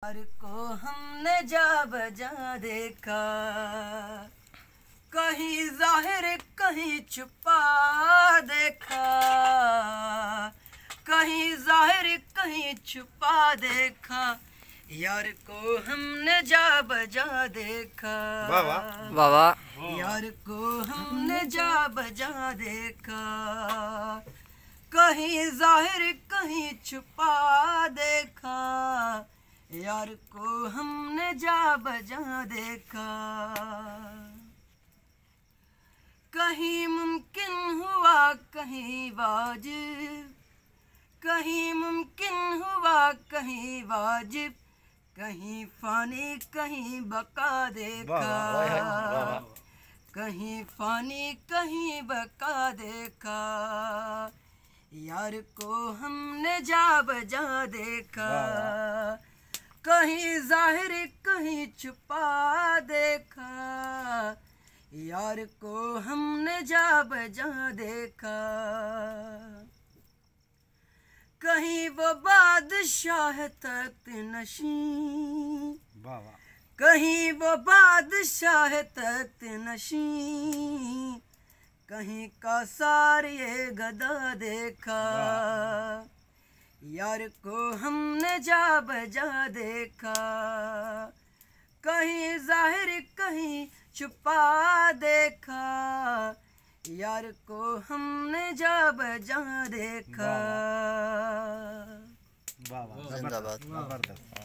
यार को हमने जा बजा देखा, कहीं जाहिर कहीं छुपा देखा, कहीं जाहिर कहीं छुपा देखा। यार को हमने जा बजा देखा, बाबा यार को हमने जा बजा देखा, कहीं जाहिर कहीं छुपा देखा। यार को हमने जा बजा देखा, कहीं मुमकिन हुआ कहीं वाजिब, कहीं मुमकिन हुआ कहीं वाजिब, कहीं फानी कहीं बका देखा, कहीं फानी कहीं बका देखा। यार को हमने जा बजा देखा, कहीं जाहिर कहीं छुपा देखा। यार को हमने जा बजा देखा, कहीं वो बादशाह तख्त नशीं, कहीं वो बादशाह तख्त नशीं, कहीं का सारे गदा देखा। यार को हमने जा बजा देखा, कहीं जाहिर कहीं छुपा देखा। यार को हमने जा बजा देखा। जिंदाबाद।